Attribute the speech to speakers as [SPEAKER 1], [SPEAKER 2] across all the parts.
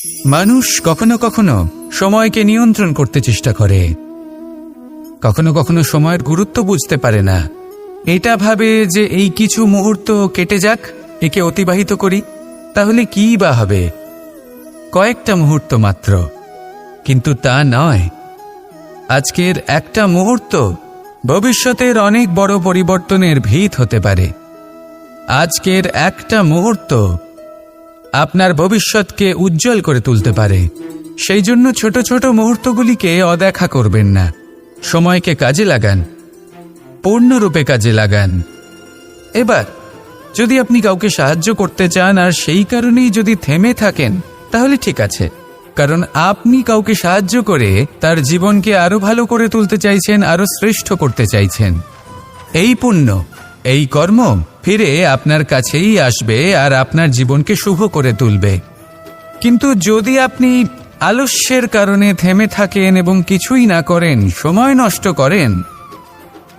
[SPEAKER 1] মানুষ কখনো কখনো সময়কে নিয়ন্ত্রণ করতে চেষ্টা করে, কখনো কখনো সময়ের গুরুত্ব বুঝতে পারে না। এটা ভাবে যে এই কিছু মুহূর্ত কেটে যাক, একে অতিবাহিত করি, তাহলে কি বা হবে, কয়েকটা মুহূর্ত মাত্র। কিন্তু তা নয়। আজকের একটা মুহূর্ত ভবিষ্যতের অনেক বড় পরিবর্তনের ভিত হতে পারে। আজকের একটা মুহূর্ত আপনার ভবিষ্যৎকে উজ্জ্বল করে তুলতে পারে। সেই জন্য ছোট ছোট মুহূর্তগুলিকে অদেখা করবেন না। সময়কে কাজে লাগান, পূর্ণরূপে কাজে লাগান। এবার যদি আপনি কাউকে সাহায্য করতে চান আর সেই কারণেই যদি থেমে থাকেন, তাহলে ঠিক আছে, কারণ আপনি কাউকে সাহায্য করে তার জীবনকে আরো ভালো করে তুলতে চাইছেন, আরো শ্রেষ্ঠ করতে চাইছেন। এই পুণ্য, এই কর্ম ফিরে আপনার কাছেই আসবে আর আপনার জীবনকে শুভ করে তুলবে। কিন্তু যদি আপনি আলস্যের কারণে থেমে থাকেন এবং কিছুই না করেন, সময় নষ্ট করেন,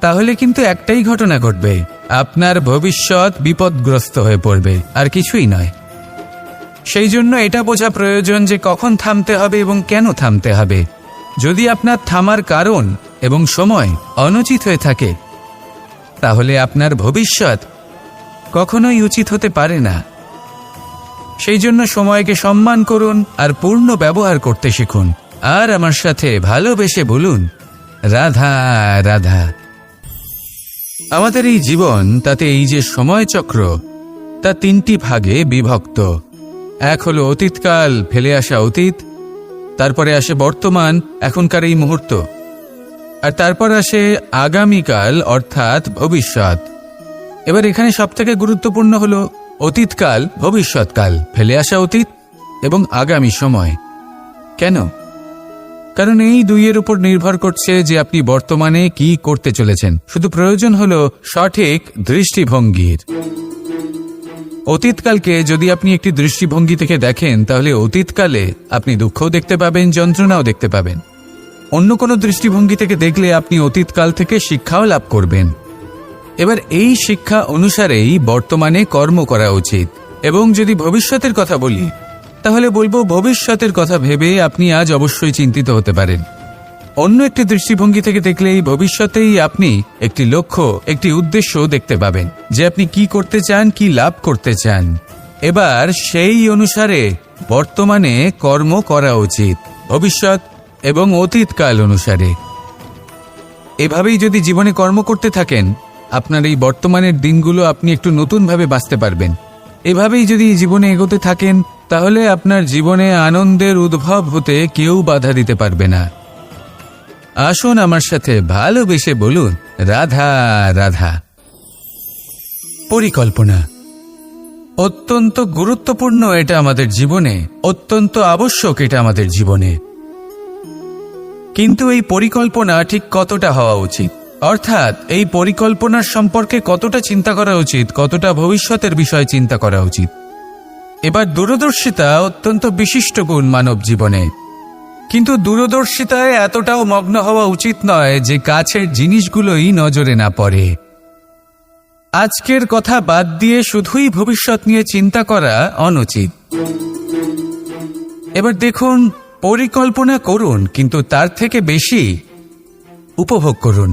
[SPEAKER 1] তাহলে কিন্তু একটাই ঘটনা ঘটবে, আপনার ভবিষ্যৎ বিপদগ্রস্ত হয়ে পড়বে, আর কিছুই নয়। সেই জন্য এটা বোঝা প্রয়োজন যে কখন থামতে হবে এবং কেন থামতে হবে। যদি আপনার থামার কারণ এবং সময় অনুচিত হয়ে থাকে, তাহলে আপনার ভবিষ্যৎ কখনোই উচিত হতে পারে না। সেই জন্য সময়কে সম্মান করুন আর পূর্ণ ব্যবহার করতে শিখুন। আর আমার সাথে ভালোবেসে বলুন, রাধা রাধা। আমাদের এই জীবন, তাতে এই যে সময়চক্র, তা তিনটি ভাগে বিভক্ত। এক হলো অতীতকাল, ফেলে আসা অতীত, তারপরে আসে বর্তমান, এখনকার এই মুহূর্ত, আর তারপর আসে আগামীকাল অর্থাৎ ভবিষ্যৎ। এবার এখানে সবথেকে গুরুত্বপূর্ণ হলো অতীতকাল, ভবিষ্যৎকাল, ফেলে আসা অতীত এবং আগামী সময়। কেন? কারণ এই দুইয়ের উপর নির্ভর করছে যে আপনি বর্তমানে কি করতে চলেছেন। শুধু প্রয়োজন হলো সঠিক দৃষ্টিভঙ্গির। অতীতকালকে যদি আপনি একটি দৃষ্টিভঙ্গি থেকে দেখেন, তাহলে অতীতকালে আপনি দুঃখও দেখতে পাবেন, যন্ত্রণাও দেখতে পাবেন। অন্য কোনো দৃষ্টিভঙ্গি থেকে দেখলে আপনি অতীতকাল থেকে শিক্ষাও লাভ করবেন। এবার এই শিক্ষা অনুসারেই বর্তমানে কর্ম করা উচিত। এবং যদি ভবিষ্যতের কথা বলি, তাহলে বলবো ভবিষ্যতের কথা ভেবে আপনি আজ অবশ্যই চিন্তিত হতে পারেন। অন্য একটি দৃষ্টিভঙ্গি থেকে দেখলে এই ভবিষ্যতেই আপনি একটি লক্ষ্য, একটি উদ্দেশ্য দেখতে পাবেন, যে আপনি কি করতে চান, কি লাভ করতে চান। এবার সেই অনুসারে বর্তমানে কর্ম করা উচিত, ভবিষ্যৎ এবং অতীতকাল অনুসারে। এভাবেই যদি জীবনে কর্ম করতে থাকেন, আপনার এই বর্তমানের দিনগুলো আপনি একটু নতুনভাবে বাঁচতে পারবেন। এভাবেই যদি জীবনে এগোতে থাকেন, তাহলে আপনার জীবনে আনন্দের উদ্ভব হতে কেউ বাধা দিতে পারবে না। আসুন আমার সাথে ভালোবেসে বলুন, রাধা রাধা। পরিকল্পনা অত্যন্ত গুরুত্বপূর্ণ, এটা আমাদের জীবনে অত্যন্ত আবশ্যক, এটা আমাদের জীবনে। কিন্তু এই পরিকল্পনা ঠিক কতটা হওয়া উচিত, অর্থাৎ এই পরিকল্পনার সম্পর্কে কতটা চিন্তা করা উচিত, কতটা ভবিষ্যতের বিষয়ে চিন্তা করা উচিত। এবার দূরদর্শিতা অত্যন্ত বিশিষ্ট গুণ মানব জীবনে, কিন্তু দূরদর্শিতায় এতটাও মগ্ন হওয়া উচিত নয় যে কাছের জিনিসগুলোই নজরে না পড়ে। আজকের কথা বাদ দিয়ে শুধুই ভবিষ্যৎ নিয়ে চিন্তা করা অনুচিত। এবার দেখুন, পরিকল্পনা করুন, কিন্তু তার থেকে বেশি উপভোগ করুন।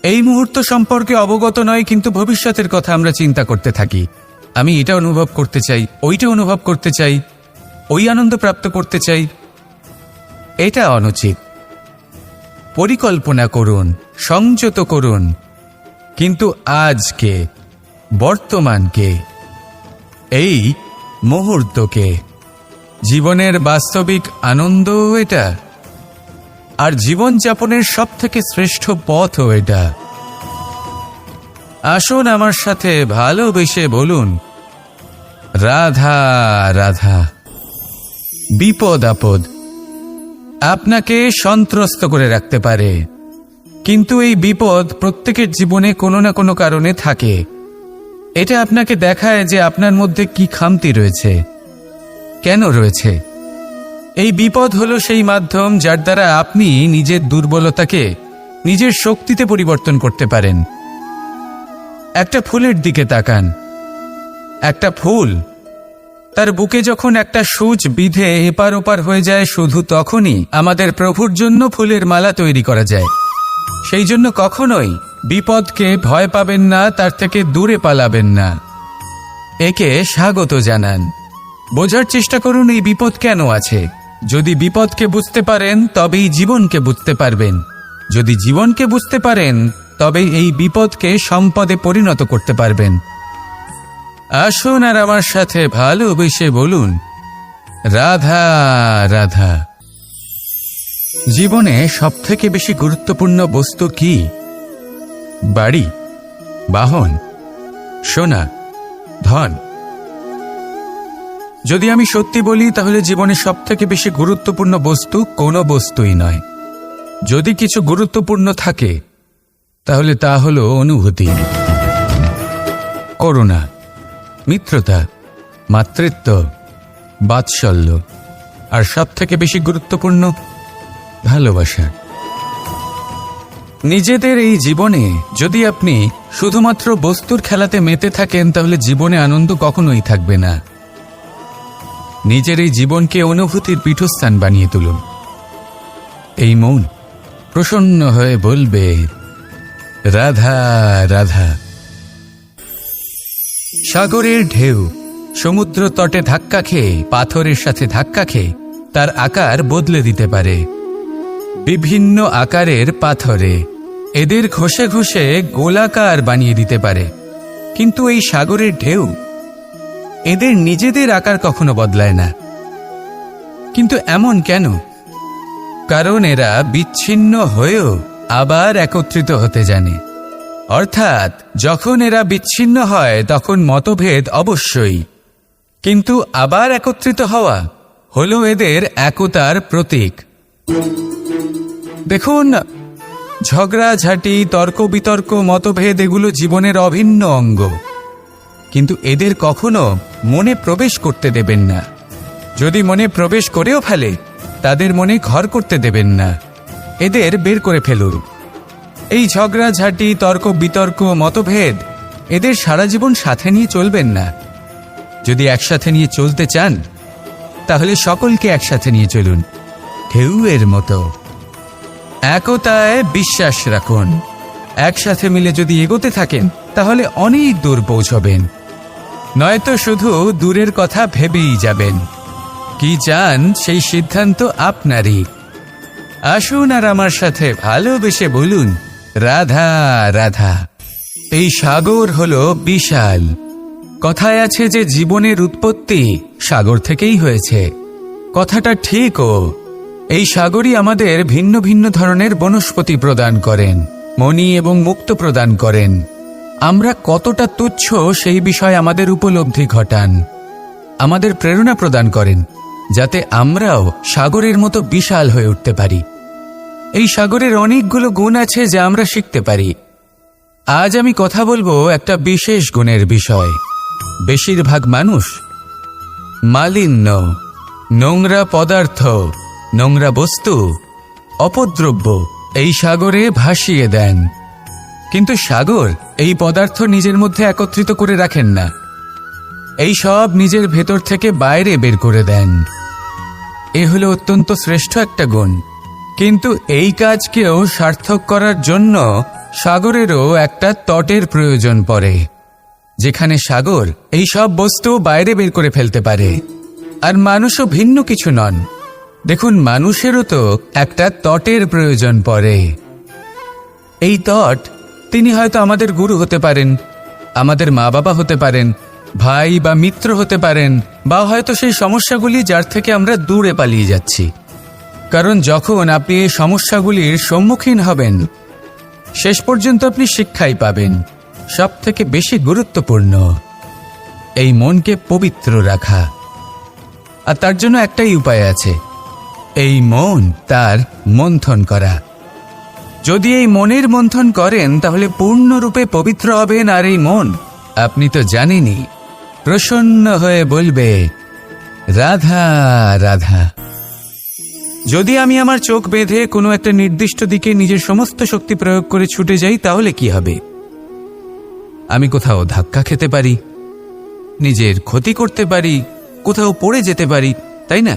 [SPEAKER 1] এই মুহূর্ত সম্পর্কে অবগত নয়, কিন্তু ভবিষ্যতের কথা আমরা চিন্তা করতে থাকি। আমি এটা অনুভব করতে চাই, ওইটা অনুভব করতে চাই, ওই আনন্দ প্রাপ্ত করতে চাই। এটা অনুচিত। পরিকল্পনা করুন, সংযত করুন, কিন্তু আজকে, বর্তমানকে, এই মুহূর্তকে, জীবনের বাস্তবিক আনন্দ এটা, আর জীবনযাপনের সবথেকে শ্রেষ্ঠ পথও এটা। আসুন আমার সাথে ভালোবেসে বলুন, রাধা রাধা। বিপদ আপদ আপনাকে সন্ত্রস্ত করে রাখতে পারে, কিন্তু এই বিপদ প্রত্যেকের জীবনে কোনো না কোনো কারণে থাকে। এটা আপনাকে দেখায় যে আপনার মধ্যে কি খামতি রয়েছে, কেন রয়েছে। এই বিপদ হলো সেই মাধ্যম যার দ্বারা আপনি নিজের দুর্বলতাকে নিজের শক্তিতে পরিবর্তন করতে পারেন। একটা ফুলের দিকে তাকান। একটা ফুল তার বুকে যখন একটা সূচ বিধে এপার ওপার হয়ে যায়, শুধু তখনই আমাদের প্রভুর জন্য ফুলের মালা তৈরি করা যায়। সেই জন্য কখনোই বিপদকে ভয় পাবেন না, তার থেকে দূরে পালাবেন না, একে স্বাগত জানান। বোঝার চেষ্টা করুন এই বিপদ কেন আছে। যদি বিপদকে বুঝতে পারেন তবেই জীবনকে বুঝতে পারবেন। যদি জীবনকে বুঝতে পারেন তবেই এই বিপদকে সম্পদে পরিণত করতে পারবেন। আসুন আর আমার সাথে ভালোবেসে বলুন, রাধা রাধা। জীবনে সবথেকে বেশি গুরুত্বপূর্ণ বস্তু কি? বাড়ি, বাহন, সোনা, ধন। যদি আমি সত্যি বলি তাহলে জীবনে সবথেকে বেশি গুরুত্বপূর্ণ বস্তু কোনো বস্তুই নয়। যদি কিছু গুরুত্বপূর্ণ থাকে তাহলে তা হলো অনুভূতি, করুণা, মিত্রতা, মাতৃত্ব, বাৎসল্য, আর সবথেকে বেশি গুরুত্বপূর্ণ ভালোবাসা। নিজেদের এই জীবনে যদি আপনি শুধুমাত্র বস্তুর খেলাতে মেতে থাকেন তাহলে জীবনে আনন্দ কখনোই থাকবে না। নিজের এই জীবনকে অনুভূতির পীঠস্থান বানিয়ে তুলুন। এই মন প্রসন্ন হয়ে বলবে, রাধা রাধা। সাগরের ঢেউ সমুদ্র তটে ধাক্কা খেয়ে, পাথরের সাথে ধাক্কা খেয়ে তার আকার বদলে দিতে পারে। বিভিন্ন আকারের পাথরে এদের ঘষে ঘষে গোলাকার বানিয়ে দিতে পারে, কিন্তু এই সাগরের ঢেউ এদের নিজেদের আকার কখনো বদলায় না। কিন্তু এমন কেন? কারণ এরা বিচ্ছিন্ন হয়েও আবার একত্রিত হতে জানে। অর্থাৎ যখন এরা বিচ্ছিন্ন হয় তখন মতভেদ অবশ্যই, কিন্তু আবার একত্রিত হওয়া হলো এদের একতার প্রতীক। দেখুন, ঝগড়াঝাঁটি, তর্ক বিতর্ক, মতভেদ এগুলো জীবনের অভিন্ন অঙ্গ, কিন্তু এদের কখনো মনে প্রবেশ করতে দেবেন না। যদি মনে প্রবেশ করেও ফেলে তাদের মনে ঘর করতে দেবেন না, এদের বের করে ফেলুন। এই ঝগড়াঝাঁটি, তর্ক বিতর্ক, মতভেদ এদের সারা জীবন সাথে নিয়ে চলবেন না। যদি একসাথে নিয়ে চলতে চান তাহলে সকলকে একসাথে নিয়ে চলুন, ঢেউয়ের মতো। একতায় বিশ্বাস রাখুন। একসাথে মিলে যদি এগোতে থাকেন তাহলে অনেক দূর পৌঁছবেন, নয়তো শুধু দূরের কথা ভেবেই যাবেন। কি চান সেই সিদ্ধান্ত আপনারই। আসুন আর আমার সাথে ভালোবেসে বলুন, রাধা রাধা। এই সাগর হলো বিশাল। কথায় আছে যে জীবনের উৎপত্তি সাগর থেকেই হয়েছে। কথাটা ঠিকও। এই সাগরই আমাদের ভিন্ন ভিন্ন ধরনের বনস্পতি প্রদান করেন, মণি এবং মুক্ত প্রদান করেন। আমরা কতটা তুচ্ছ সেই বিষয়ে আমাদের উপলব্ধি ঘটান, আমাদের প্রেরণা প্রদান করেন, যাতে আমরাও সাগরের মতো বিশাল হয়ে উঠতে পারি। এই সাগরের অনেকগুলো গুণ আছে যা আমরা শিখতে পারি। আজ আমি কথা বলবো একটা বিশেষ গুণের বিষয়। বেশিরভাগ মানুষ মালিন্য, নোংরা পদার্থ, নোংরা বস্তু, অপদ্রব্য এই সাগরে ভাসিয়ে দেন, কিন্তু সাগর এই পদার্থ নিজের মধ্যে একত্রিত করে রাখেন না। এই সব নিজের ভেতর থেকে বাইরে বের করে দেন। এ হলো অত্যন্ত শ্রেষ্ঠ একটা গুণ। কিন্তু এই কাজকেও সার্থক করার জন্য সাগরেরও একটা তটের প্রয়োজন পড়ে, যেখানে সাগর এই সব বস্তু বাইরে বের করে ফেলতে পারে। আর মানুষও ভিন্ন কিছু নন। দেখুন, মানুষেরও তো একটা তটের প্রয়োজন পড়ে। এই তট, তিনি হয়তো আমাদের গুরু হতে পারেন, আমাদের মা বাবা হতে পারেন, ভাই বা মিত্র হতে পারেন, বা হয়তো সেই সমস্যাগুলি যার থেকে আমরা দূরে পালিয়ে যাচ্ছি। কারণ যখন আপনি এই সমস্যাগুলির সম্মুখীন হবেন শেষ পর্যন্ত আপনি শিক্ষাই পাবেন। সব থেকে বেশি গুরুত্বপূর্ণ এই মনকে পবিত্র রাখা। আর তার জন্য একটাই উপায় আছে, এই মন তার মন্থন করা। যদি এই মনের মন্থন করেন তাহলে পূর্ণরূপে পবিত্র হবেন। আর এই মন, আপনি তো জানেনই, প্রসন্ন হয়ে বলবে, রাধা রাধা। যদি আমি আমার চোখ বেঁধে কোনো একটা নির্দিষ্ট দিকে নিজের সমস্ত শক্তি প্রয়োগ করে ছুটে যাই তাহলে কি হবে? আমি কোথাও ধাক্কা খেতে পারি, নিজের ক্ষতি করতে পারি, কোথাও পড়ে যেতে পারি, তাই না?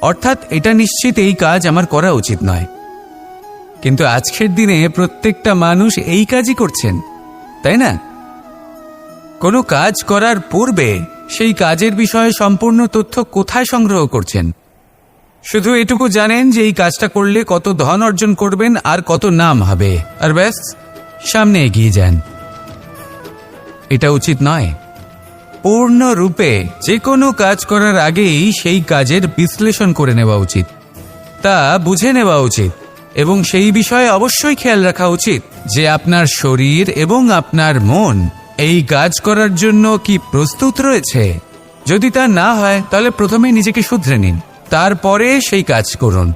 [SPEAKER 1] অর্থাৎ এটা নিশ্চিত এই কাজ আমার করা উচিত নয়। কিন্তু আজকের দিনে প্রত্যেকটা মানুষ এই কাজই করছেন, তাই না? কোনো কাজ করার পূর্বে সেই কাজের বিষয়ে সম্পূর্ণ তথ্য কোথায় সংগ্রহ করছেন? শুধু এটুকু জানেন যে এই কাজটা করলে কত ধন অর্জন করবেন আর কত নাম হবে, আর ব্যাস সামনে এগিয়ে যান। এটা উচিত নয়। পূর্ণরূপে যে কোনো কাজ করার আগেই সেই কাজের বিশ্লেষণ করে নেওয়া উচিত, তা বুঝে নেওয়া উচিত, এবং সেই বিষয়ে অবশ্যই খেয়াল রাখা উচিত যে আপনার শরীর এবং আপনার মন এই কাজ করার জন্য কি প্রস্তুত রয়েছে। যদি তা না হয় তাহলে প্রথমে নিজেকে শুধরে নিন, তারপরে সেই কাজ করুন।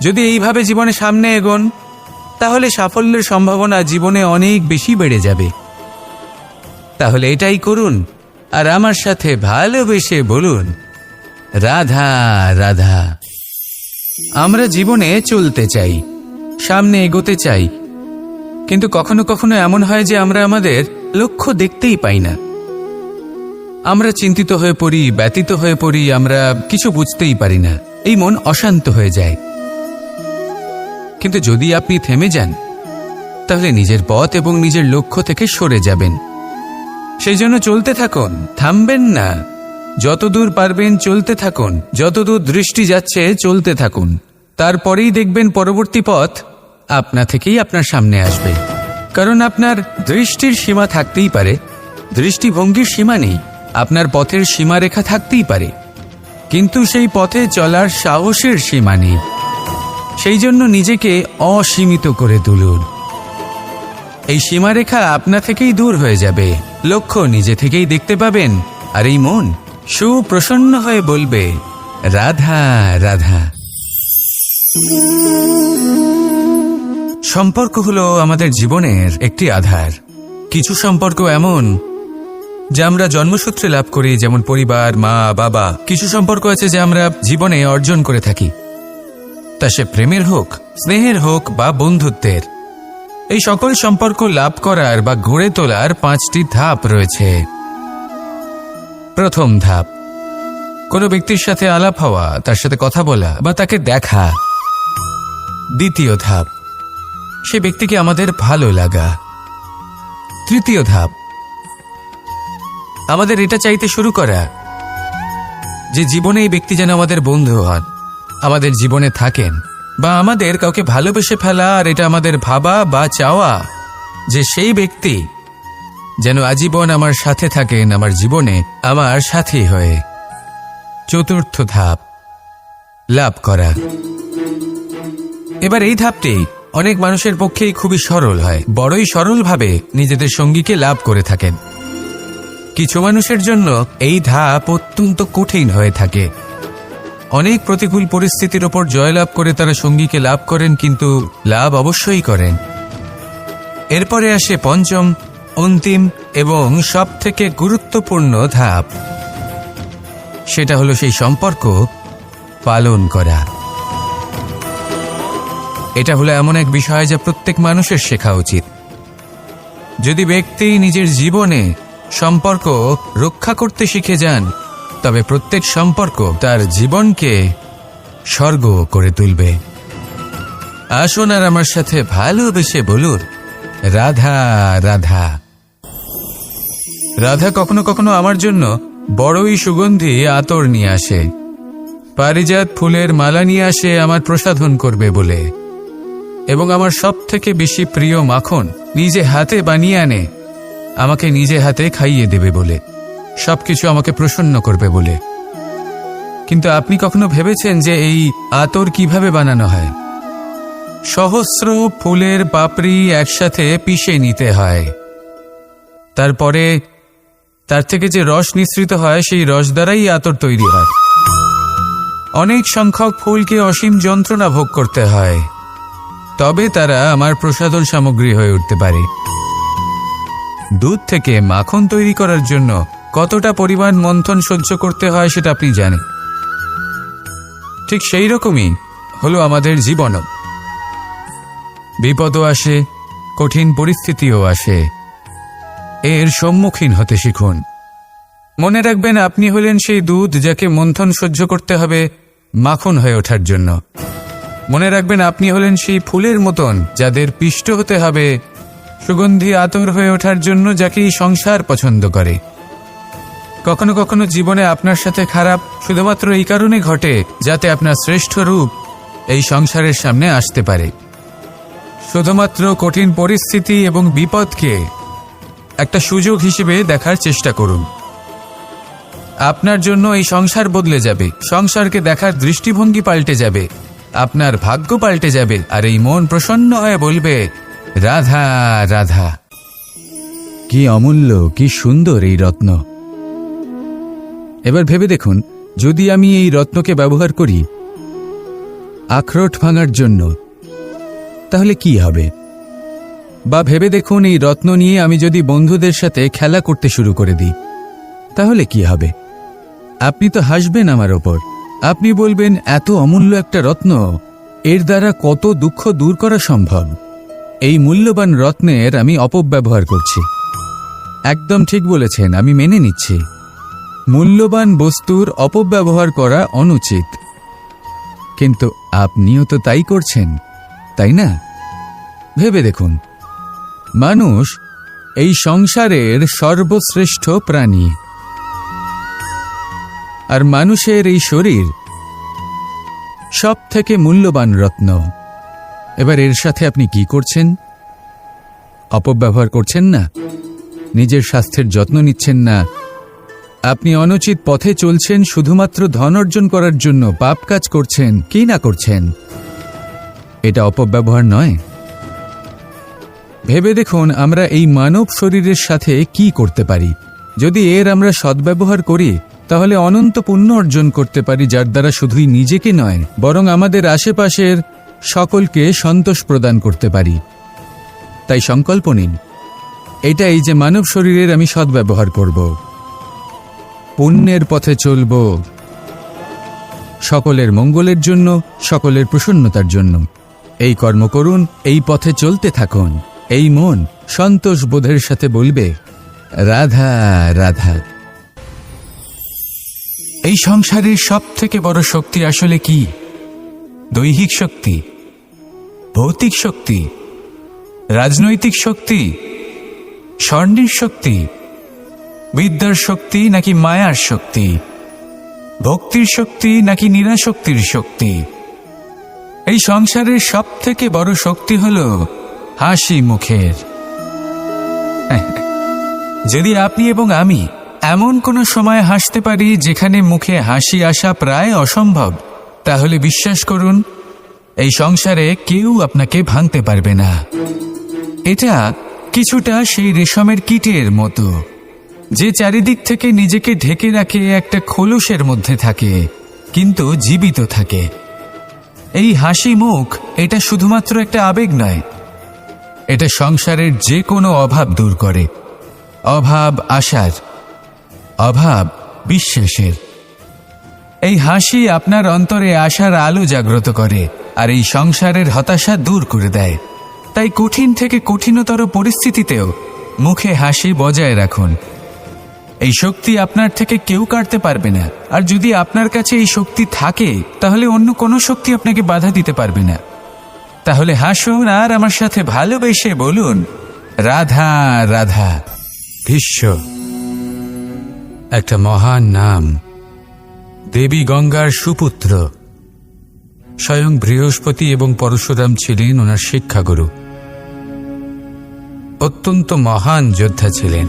[SPEAKER 1] যদি এইভাবে জীবনে সামনে এগোন তাহলে সাফল্যের সম্ভাবনা জীবনে অনেক বেশি বেড়ে যাবে। তাহলে এটাই করুন আর আমার সাথে ভালোবেসে বলুন, রাধা রাধা। আমরা জীবনে চলতে চাই, সামনে এগোতে চাই, কিন্তু কখনো কখনো এমন হয় যে আমরা আমাদের লক্ষ্য দেখতেই পাই না। আমরা চিন্তিত হয়ে পড়ি, ব্যতীত হয়ে পড়ি, আমরা কিছু বুঝতেই পারি না, এই মন অশান্ত হয়ে যায়। কিন্তু যদি আপনি থেমে যান তাহলে নিজের পথ এবং নিজের লক্ষ্য থেকে সরে যাবেন। সেই জন্য চলতে থাকুন, থামবেন না। যতদূর পারবেন চলতে থাকুন, যতদূর দৃষ্টি যাচ্ছে চলতে থাকুন। তারপরেই দেখবেন পরবর্তী পথ আপনা থেকেই আপনার সামনে আসবে। কারণ আপনার দৃষ্টির সীমা থাকতেই পারে, দৃষ্টিভঙ্গির সীমা নেই। আপনার পথের সীমারেখা থাকতেই পারে, কিন্তু সেই পথে চলার সাহসের সীমা নেই। সেই জন্য নিজেকে অসীমিত করে তুলুন। এই সীমারেখা আপনা থেকেই দূর হয়ে যাবে, লক্ষ্য নিজে থেকেই দেখতে পাবেন, আর এই মন সুপ্রসন্ন হয়ে বলবে, রাধা রাধা। সম্পর্ক হলো আমাদের জীবনের একটি আধার। কিছু সম্পর্ক এমন যা আমরা জন্মসূত্রে লাভ করি, যেমন পরিবার, মা, বাবা। কিছু সম্পর্ক আছে যা আমরা জীবনে অর্জন করে থাকি, তা সে প্রেমের হোক, স্নেহের হোক বা বন্ধুত্বের। এই সকল সম্পর্ক লাভ করার বা গড়ে তোলার 5টি ধাপ রয়েছে। প্রথম ধাপ, কোনো ব্যক্তির সাথে আলাপ হওয়া, তার সাথে কথা বলা বা তাকে দেখা। দ্বিতীয় ধাপ, সে ব্যক্তিকে আমাদের ভালো লাগা। তৃতীয় ধাপ, আমাদের এটা চাইতে শুরু করা যে জীবনে এই ব্যক্তি যেন আমাদের বন্ধু হন, আমাদের জীবনে থাকেন, বা আমাদের কাউকে ভালোবেসে ফেলা আর এটা আমাদের ভাবা বা চাওয়া যে সেই ব্যক্তি যেন আজীবন আমার সাথে থাকেন, আমার জীবনে আমার সাথী হয়ে। চতুর্থ ধাপ, লাভ করা। এবার এই ধাপটি অনেক মানুষের পক্ষেই খুবই সরল হয়, বড়ই সরলভাবে নিজেদের সঙ্গীকে লাভ করে থাকেন। কিছু মানুষের জন্য এই ধাপ অত্যন্ত কঠিন হয়ে থাকে। অনেক প্রতিকূল পরিস্থিতির ওপর জয়লাভ করে তারা সঙ্গীকে লাভ করেন, কিন্তু লাভ অবশ্যই করেন। এরপরে আসে পঞ্চম, অন্তিম এবং সবথেকে গুরুত্বপূর্ণ ধাপ। সেটা হলো সেই সম্পর্ক পালন করা। এটা হলো এমন এক বিষয় যা প্রত্যেক মানুষের শেখা উচিত। যদি ব্যক্তি নিজের জীবনে সম্পর্ক রক্ষা করতে শিখে যান, তবে প্রত্যেক সম্পর্ক তার জীবনকে স্বর্গ করে তুলবে। আসুন আর আমার সাথে ভালোবেসে বলুন, রাধা রাধা। রাধা কখনো কখনো আমার জন্য বড়ই সুগন্ধি আতর নিয়ে আসে, পারিজাত ফুলের মালা নিয়ে আসে আমার প্রসাধন করবে বলে, এবং আমার সব থেকে বেশি প্রিয় মাখন নিজে হাতে বানিয়ে আনে আমাকে নিজে হাতে খাইয়ে দেবে বলে, সবকিছু আমাকে প্রসন্ন করবে বলে। কিন্তু আপনি কখনো ভেবেছেন যে এই আতর কিভাবে বানানো হয়? সহস্র ফুলের পাপড়ি একসাথে পিষে নিতে হয়, তারপরে তার থেকে যে রস নিঃসৃত হয় সেই রস দ্বারাই আতর তৈরি হয়। অনেক সংখ্যক ফুলকে অসীম যন্ত্রণা ভোগ করতে হয়, তবে তারা আমার প্রসাধন সামগ্রী হয়ে উঠতে পারে। দুধ থেকে মাখন তৈরি করার জন্য কতটা পরিমাণ মন্থন সহ্য করতে হয় সেটা আপনি জানেন। ঠিক সেই রকমই হলো আমাদের জীবনও। বিপদও আসে, কঠিন পরিস্থিতিও আসে। এর সম্মুখীন হতে শিখুন। মনে রাখবেন, আপনি হলেন সেই দুধ যাকে মন্থন সহ্য করতে হবে মাখন হয়ে ওঠার জন্য। মনে রাখবেন, আপনি হলেন সেই ফুলের মতন যাদের পিষ্ট হতে হবে সুগন্ধি আতর হয়ে ওঠার জন্য, যাকে এই সংসার পছন্দ করে। কখনো কখনো জীবনে আপনার সাথে খারাপ শুধুমাত্র এই কারণে ঘটে যাতে আপনার শ্রেষ্ঠ রূপ এই সংসারের সামনে আসতে পারে। শুধুমাত্র কঠিন পরিস্থিতি এবং বিপদকে একটা সুযোগ হিসেবে দেখার চেষ্টা করুন। আপনার জন্য এই সংসার বদলে যাবে, সংসারকে দেখার দৃষ্টিভঙ্গি পাল্টে যাবে, আপনার ভাগ্য পাল্টে যাবে, আর এই মন প্রসন্ন হয়ে বলবে, রাধা রাধা। কি অমূল্য, কি সুন্দর এই রত্ন। এবার ভেবে দেখুন, যদি আমি এই রত্নকে ব্যবহার করি আখরোট ভাঙার জন্য, তাহলে কি হবে? বা ভেবে দেখুন, এই রত্ন নিয়ে আমি যদি বন্ধুদের সাথে খেলা করতে শুরু করে দিই, তাহলে কি হবে? আপনি তো হাসবেন আমার ওপর। আপনি বলবেন, এত অমূল্য একটা রত্ন, এর দ্বারা কত দুঃখ দূর করা সম্ভব। এই মূল্যবান রত্নের আমি অপব্যবহার করছি। একদম ঠিক বলেছেন, আমি মেনে নিচ্ছি। মূল্যবান বস্তুর অপব্যবহার করা অনুচিত, কিন্তু আপনিও তো তাই করছেন, তাই না? ভেবে দেখুন, মানুষ এই সংসারের সর্বশ্রেষ্ঠ প্রাণী, আর মানুষের এই শরীর সব থেকে মূল্যবান রত্ন। এবার এর সাথে আপনি কি করছেন? অপব্যবহার করছেন না, নিজের স্বাস্থ্যের যত্ন নিচ্ছেন না, আপনি অনুচিত পথে চলছেন শুধুমাত্র ধন অর্জন করার জন্য, পাপ কাজ করছেন। কি না করছেন? এটা অপব্যবহার নয়? ভেবে দেখুন, আমরা এই মানব শরীরের সাথে কি করতে পারি। যদি এর আমরা সদ্ব্যবহার করি, তাহলে অনন্ত পুণ্য অর্জন করতে পারি, যার দ্বারা শুধুই নিজেকে নয়, বরং আমাদের আশেপাশের সকলকে সন্তোষ প্রদান করতে পারি। তাই সংকল্প নিন, এটাই যে মানব শরীরের আমি সদ্ব্যবহার করব, পুণ্যের পথে চলব, সকলের মঙ্গলের জন্য, সকলের প্রসন্নতার জন্য। এই কর্ম করুন, এই পথে চলতে থাকুন। এই মন সন্তোষ বোধের সাথে বলবে, রাধা রাধা। এই সংসারের সব থেকে বড় শক্তি আসলে কি? দৈহিক শক্তি, ভৌতিক শক্তি, রাজনৈতিক শক্তি, স্বর্ণের শক্তি, বিদ্যার শক্তি নাকি মায়ার শক্তি, ভক্তির শক্তি নাকি নিরাশক্তির শক্তি? এই সংসারের সব থেকে বড় শক্তি হল হাসি মুখের। যদি আপনি এবং আমি এমন কোনো সময় হাসতে পারি যেখানে মুখে হাসি আসা প্রায় অসম্ভব, তাহলে বিশ্বাস করুন, এই সংসারে কেউ আপনাকে ভাঙতে পারবে না। এটা কিছুটা সেই রেশমের কীটের মতো, যে চারিদিক থেকে নিজেকে ঢেকে রাখে একটা খোলসের মধ্যে থাকে, কিন্তু জীবিত থাকে। এই হাসি মুখ, এটা শুধুমাত্র একটা আবেগ নয়, এটা সংসারের যে কোনো অভাব দূর করে। অভাব আশার, অভাব বিশ্বাসের। এই হাসি আপনার অন্তরে আশার আলো জাগ্রত করে, আর এই সংসারের হতাশা দূর করে দেয়। তাই কঠিন থেকে কঠিনতর পরিস্থিতিতেও মুখে হাসি বজায় রাখুন। এই শক্তি আপনার থেকে কেউ কাটতে পারবে না। আর যদি আপনার কাছে এই শক্তি থাকে, তাহলে অন্য কোনো শক্তি আপনাকে বাধা দিতে পারবে না। তাহলে হাসুন আর আমার সাথে ভালোবেসে বলুন, রাধা রাধা। ভীষ্ম একটা মহান নাম, দেবী গঙ্গার সুপুত্র। স্বয়ং বৃহস্পতি এবং পরশুরাম ছিলেন ওনার শিক্ষাগুরু। অত্যন্ত মহান যোদ্ধা ছিলেন,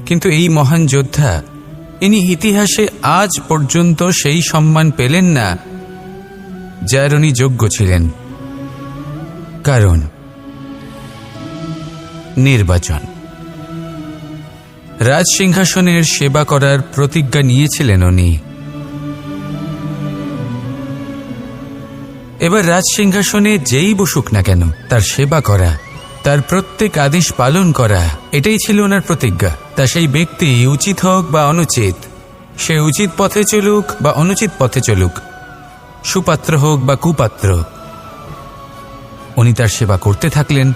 [SPEAKER 1] কিন্তু এই মহান যোদ্ধা, ইনি ইতিহাসে আজ পর্যন্ত সেই সম্মান পেলেন না যার উনি যোগ্য ছিলেন। কারণ নির্বাচন। রাজসিংহাসনের সেবা করার প্রতিজ্ঞা নিয়েছিলেন উনি। এবার রাজসিংহাসনে যেই বসুক না কেন, তার সেবা করা, তার প্রত্যেক আদেশ পালন করা, এটাই ছিল ওনার প্রতিজ্ঞা। তা সেই ব্যক্তি উচিত হোক বা অনুচিত, সে উচিত পথে চলুক বা অনুচিত পথে চলুক, সুপাত্র হোক বা কুপাত্র, উনি তার সেবা করতে থাকলেন,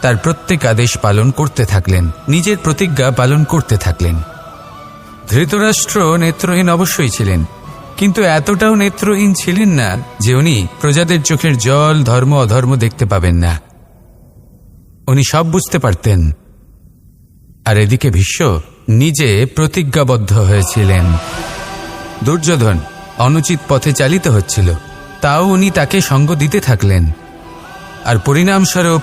[SPEAKER 1] তার প্রত্যেক আদেশ পালন করতে থাকলেন, নিজের প্রতিজ্ঞা পালন করতে থাকলেন। ধৃতরাষ্ট্র নেত্রহীন অবশ্যই ছিলেন, কিন্তু এতটাও নেত্রহীন ছিলেন না যে উনি প্রজাদের চোখের জল, ধর্ম অধর্ম দেখতে পাবেন না। উনি সব বুঝতে পারতেন। আর এদিকে ভীষ্ম নিজে প্রতিজ্ঞাবদ্ধ হয়েছিলেন। দুর্যোধন অনুচিত পথে চালিত হচ্ছিল, তাও উনি তাকে সঙ্গ দিতে থাকলেন। আর পরিণামস্বরূপ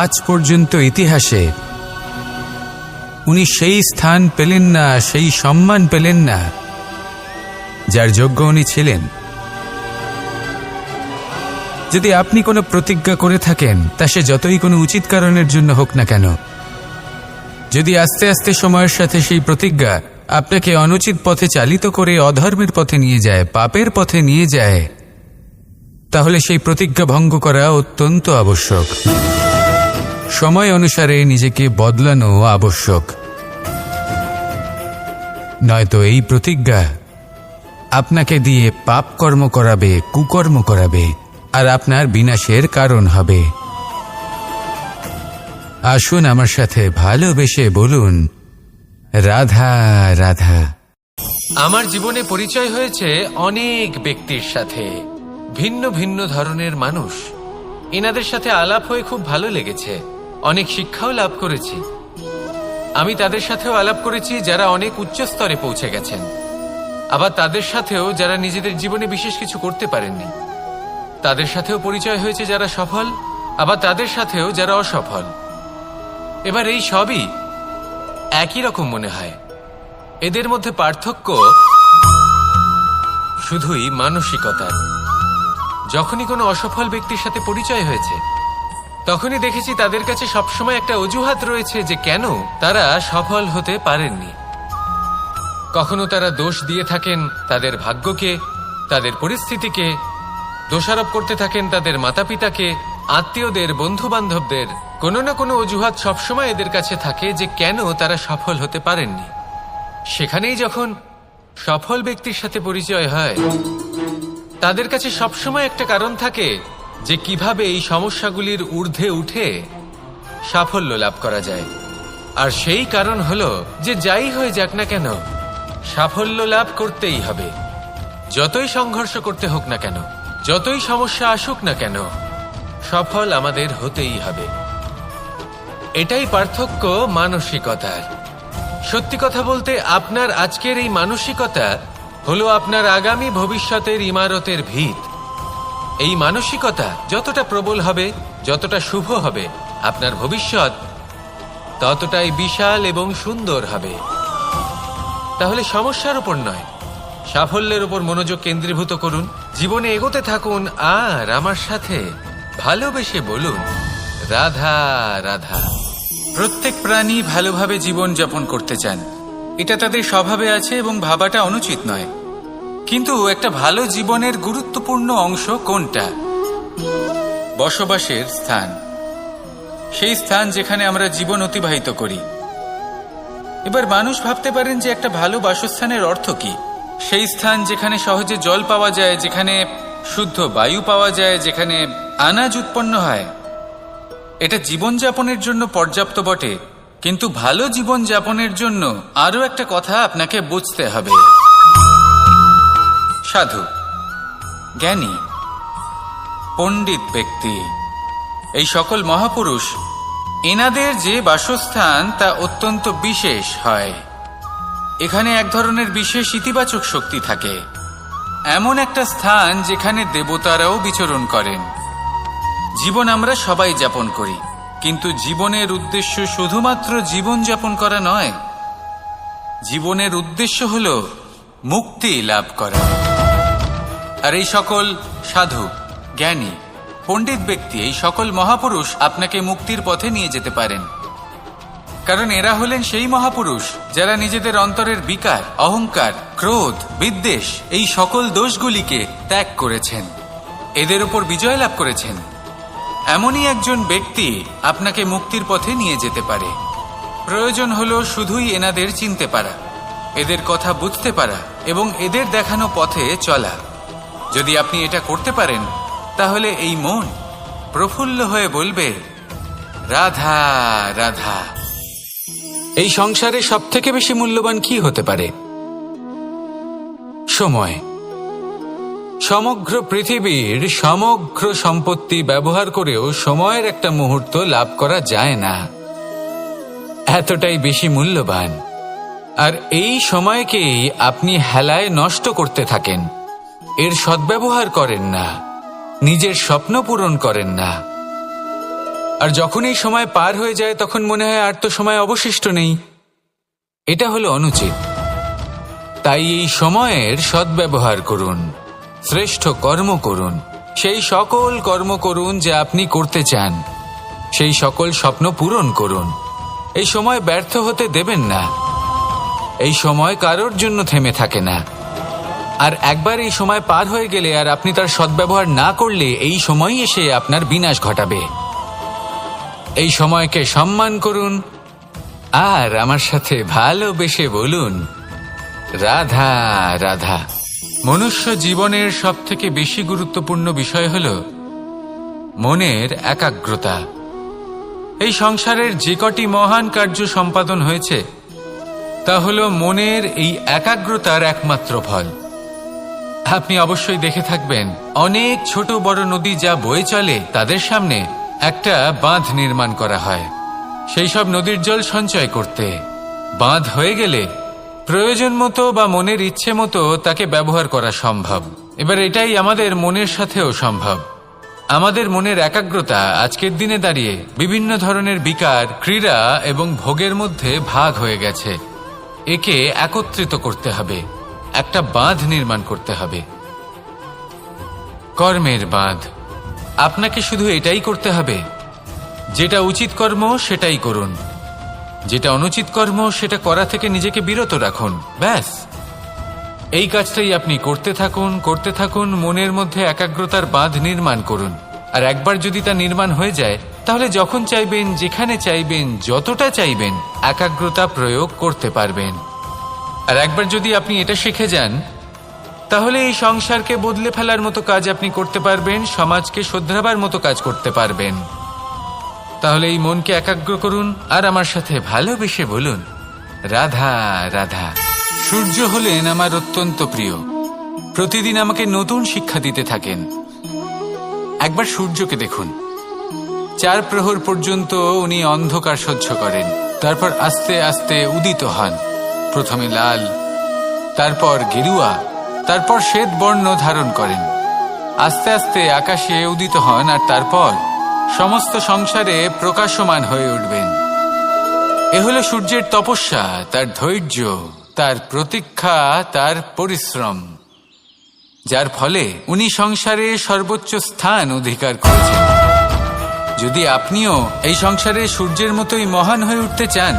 [SPEAKER 1] আজ পর্যন্ত ইতিহাসে উনি সেই স্থান পেলেন না, সেই সম্মান পেলেন না যার যোগ্য উনি ছিলেন। যদি আপনি কোনো প্রতিজ্ঞা করে থাকেন, তা সে যতই কোনো উচিত কারণের জন্য হোক না কেন, যদি আস্তে আস্তে সময়ের সাথে সেই প্রতিজ্ঞা আপনাকে অনুচিত পথে চালিত করে অধর্মের পথে নিয়ে যায়, পাপের পথে নিয়ে যায়, তাহলে সেই প্রতিজ্ঞা ভঙ্গ করা অত্যন্ত আবশ্যক। সময় অনুসারে নিজেকে বদলানো আবশ্যক, নয়তো এই প্রতিজ্ঞা আপনাকে দিয়ে পাপ কর্ম করাবে, কুকর্ম করাবে, আর আপনার বিনাশের কারণ হবে। আসুন আমার সাথে ভালোবেসে বলুন, রাধা রাধা।
[SPEAKER 2] আমার জীবনে পরিচয় হয়েছে অনেক ব্যক্তির সাথে, ভিন্ন ভিন্ন ধরনের মানুষ। এনাদের সাথে আলাপ হয়ে খুব ভালো লেগেছে, অনেক শিক্ষাও লাভ করেছি। আমি তাদের সাথেও আলাপ করেছি যারা অনেক উচ্চ স্তরে পৌঁছে গেছেন, আবার তাদের সাথেও যারা নিজেদের জীবনে বিশেষ কিছু করতে পারেননি। তাদের সাথেও পরিচয় হয়েছে যারা সফল, আবার তাদের সাথেও যারা অসফল। এবার এই সবই একই রকম মনে হয়। এদের মধ্যে পার্থক্য শুধুই মানসিকতার। যখনই কোনো অসফল ব্যক্তির সাথে পরিচয় হয়েছে, তখনই দেখেছি তাদের কাছে সবসময় একটা অজুহাত রয়েছে যে কেন তারা সফল হতে পারেননি। কখনো তারা দোষ দিয়ে থাকেন তাদের ভাগ্যকে, তাদের পরিস্থিতিকে, দোষারোপ করতে থাকেন তাদের মাতা পিতাকে, আত্মীয়দের, বন্ধু বান্ধবদের। কোনো না কোনো অজুহাত সবসময় এদের কাছে থাকে যে কেন তারা সফল হতে পারেননি। সেখানেই যখন সফল ব্যক্তির সাথে পরিচয় হয়, তাদের কাছে সবসময় একটা কারণ থাকে যে কিভাবে এই সমস্যাগুলির ঊর্ধ্বে উঠে সাফল্য লাভ করা যায়। আর সেই কারণ হলো যে যাই হয়ে যাক না কেন, সাফল্য লাভ করতেই হবে। যতই সংঘর্ষ করতে হোক না কেন, যতই সমস্যা আসুক না কেন, সফল আমাদের হতেই হবে। এটাই পার্থক্য মানসিকতার। সত্যি কথা বলতে, আপনার আজকের এই মানসিকতা হলো আপনার আগামী ভবিষ্যতের ইমারতের ভিত। এই মানসিকতা যতটা প্রবল হবে, যতটা শুভ হবে, আপনার ভবিষ্যৎ ততটাই বিশাল এবং সুন্দর হবে। তাহলে সমস্যার উপর নয়, সাফল্যের উপর মনোযোগ কেন্দ্রীভূত করুন, জীবনে এগোতে থাকুন, আর আমার সাথে ভালোবেসে বলুন, রাধা রাধা।
[SPEAKER 1] প্রত্যেক প্রাণী ভালোভাবে জীবন যাপন করতে চান, এটা তাদের স্বভাবে আছে এবং ভাবাটা অনুচিত নয়। কিন্তু একটা ভালো জীবনের গুরুত্বপূর্ণ অংশ কোনটা? বসবাসের স্থান, সেই স্থান যেখানে আমরা জীবন অতিবাহিত করি। এবার মানুষ ভাবতে পারেন যে একটা ভালো বাসস্থানের অর্থ কি? সেই স্থান যেখানে সহজে জল পাওয়া যায়, যেখানে শুদ্ধ বায়ু পাওয়া যায়, যেখানে আনাজ উৎপন্ন হয়। এটা জীবনযাপনের জন্য পর্যাপ্ত বটে, কিন্তু ভালো জীবনযাপনের জন্য আরও একটা কথা আপনাকে বুঝতে হবে। সাধু, জ্ঞানী, পণ্ডিত ব্যক্তি, এই সকল মহাপুরুষ, এনাদের যে বাসস্থান তা অত্যন্ত বিশেষ হয়। এখানে এক ধরনের বিশেষ ইতিবাচক শক্তি থাকে, এমন একটা স্থান যেখানে দেবতারাও বিচরণ করেন। জীবন আমরা সবাই যাপন করি, কিন্তু জীবনের উদ্দেশ্য শুধুমাত্র জীবন যাপন করা নয়। জীবনের উদ্দেশ্য হল মুক্তি লাভ করা। আর এই সকল সাধু, জ্ঞানী, পণ্ডিত ব্যক্তি, এই সকল মহাপুরুষ আপনাকে মুক্তির পথে নিয়ে যেতে পারেন। কারণ এরা হলেন সেই মহাপুরুষ যারা নিজেদের অন্তরের বিকার, অহংকার, ক্রোধ, বিদ্বেষ, এই সকল দোষগুলিকে ত্যাগ করেছেন, এদের উপর বিজয় লাভ করেছেন। এমনই একজন ব্যক্তি আপনাকে মুক্তির পথে নিয়ে যেতে পারে। প্রয়োজন হলো শুধুই এনাদের চিনতে পারা, এদের কথা বুঝতে পারা এবং এদের দেখানো পথে চলা। যদি আপনি এটা করতে পারেন, তাহলে এই মন প্রফুল্ল হয়ে বলবে, রাধা রাধা। এই সংসারে সব থেকে বেশি মূল্যবান কি হতে পারে? সময়। সমগ্র পৃথিবীর সমগ্র সম্পত্তি ব্যবহার করেও সময়ের একটা মুহূর্ত লাভ করা যায় না, এতটাই বেশি মূল্যবান। আর এই সময়কেই আপনি হেলায় নষ্ট করতে থাকেন, এর সদ্ব্যবহার করেন না, নিজের স্বপ্ন পূরণ করেন না। আর যখন এই সময় পার হয়ে যায় তখন মনে হয় আর তো সময় অবশিষ্ট নেই। এটা হলো অনুচিত। তাই এই সময়ের সদ্ব্যবহার করুন, শ্রেষ্ঠ কর্ম করুন, সেই সকল কর্ম করুন যা আপনি করতে চান, সেই সকল স্বপ্ন পূরণ করুন। এই সময় ব্যর্থ হতে দেবেন না। এই সময় কারোর জন্য থেমে থাকে না। আর একবার এই সময় পার হয়ে গেলে আর আপনি তার সদ্ব্যবহার না করলে এই সময়ই এসে আপনার বিনাশ ঘটাবে। এই সময়কে সম্মান করুন আর আমার সাথে ভালোবেসে বলুন, রাধা রাধা। মনুষ্য জীবনের সবথেকে বেশি গুরুত্বপূর্ণ বিষয় হল মনের একাগ্রতা। এই সংসারের যে কটি মহান কার্য সম্পাদন হয়েছে তা হল মনের এই একাগ্রতার একমাত্র ফল। আপনি অবশ্যই দেখে থাকবেন, অনেক ছোট বড় নদী যা বয়ে চলে তাদের সামনে একটা বাঁধ নির্মাণ করা হয় সেই সব নদীর জল সঞ্চয় করতে। বাঁধ হয়ে গেলে প্রয়োজন মতো বা মনের ইচ্ছে মতো তাকে ব্যবহার করা সম্ভব। এবার এটাই আমাদের মনের সাথেও সম্ভব। আমাদের মনের একাগ্রতা আজকের দিনে দাঁড়িয়ে বিভিন্ন ধরনের বিকার, ক্রীড়া এবং ভোগের মধ্যে ভাগ হয়ে গেছে। একে একত্রিত করতে হবে, একটা বাঁধ নির্মাণ করতে হবে, কর্মের বাঁধ। আপনাকে শুধু এটাই করতে হবে, যেটা উচিত কর্ম সেটাই করুন, যেটা অনুচিত কর্ম সেটা করা থেকে নিজেকে বিরত রাখুন। ব্যাস, এই কাজটাই আপনি করতে থাকুন, মনের মধ্যে একাগ্রতার বাঁধ নির্মাণ করুন। আর একবার যদি তা নির্মাণ হয়ে যায় তাহলে যখন চাইবেন, যেখানে চাইবেন, যতটা চাইবেন একাগ্রতা প্রয়োগ করতে পারবেন। আর একবার যদি আপনি এটা শিখে যান তাহলে এই সংসারকে বদলে ফেলার মতো কাজ আপনি করতে পারবেন, সমাজকে শোধরাবার মতো কাজ করতে পারবেন। তাহলে এই মনকে একাগ্র করুন আর আমার সাথে ভালোবেসে বলুন, রাধা রাধা। সূর্য হলেন আমার অত্যন্ত প্রিয়। প্রতিদিন আমাকে নতুন শিক্ষা দিতে থাকেন। একবার সূর্যকে দেখুন, 4 প্রহর পর্যন্ত উনি অন্ধকার সহ্য করেন, তারপর আস্তে আস্তে উদিত হন। প্রথমে লাল, তারপর গেরুয়া, তারপর শ্বেত বর্ণ ধারণ করেন। আস্তে আস্তে আকাশে উদিত হন আর তারপর সমস্ত সংসারে প্রকাশমান হয়ে উঠবেন। এ হলো সূর্যের তপস্যা, তার ধৈর্য, তার প্রতীক্ষা, তার পরিশ্রম, যার ফলে উনি সংসারে সর্বোচ্চ স্থান অধিকার করেছেন। যদি আপনিও এই সংসারে সূর্যের মতোই মহান হয়ে উঠতে চান,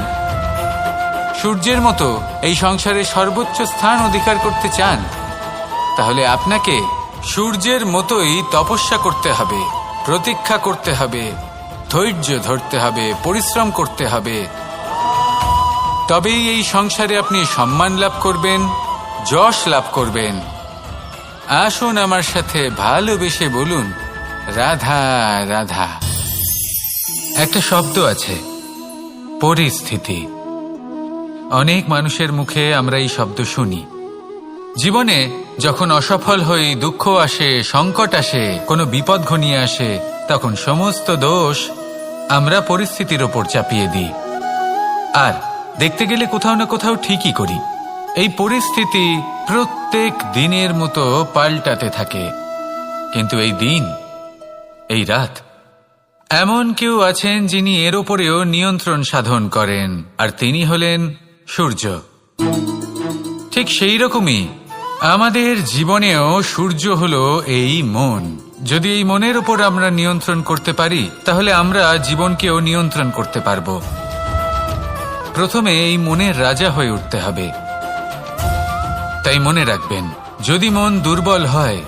[SPEAKER 1] সূর্যের মতো এই সংসারে সর্বোচ্চ স্থান অধিকার করতে চান, তাহলে আপনাকে সূর্যের মতোই তপস্যা করতে হবে, প্রতীক্ষা করতে হবে, ধৈর্য ধরতে হবে, পরিশ্রম করতে হবে। তবেই এই সংসারে আপনি সম্মান লাভ করবেন, যশ লাভ করবেন। আসুন আমার সাথে ভালোবেসে বলুন, রাধা রাধা। একটা শব্দ আছে, পরিস্থিতি। অনেক মানুষের মুখে আমরা এই শব্দ শুনি। জীবনে যখন অসফল হই, দুঃখ আসে, সংকট আসে, কোনো বিপদ ঘনিয়ে আসে, তখন সমস্ত দোষ আমরা পরিস্থিতির ওপর চাপিয়ে দিই। আর দেখতে গেলে কোথাও না কোথাও ঠিকই করি। এই পরিস্থিতি প্রত্যেক দিনের মতো পাল্টাতে থাকে, কিন্তু এই দিন, এই রাত, এমন কেউ আছেন যিনি এর ওপরেও নিয়ন্ত্রণ সাধন করেন, আর তিনি হলেন সূর্য। ঠিক সেই রকমই আমাদের জীবনেও সূর্য হলো এই মন। যদি এই মনের উপর আমরা নিয়ন্ত্রণ করতে পারি তাহলে আমরা জীবনকেও নিয়ন্ত্রণ করতে পারব। প্রথমে এই মনের রাজা হয়ে উঠতে হবে। তাই মনে রাখবেন, যদি মন দুর্বল হয়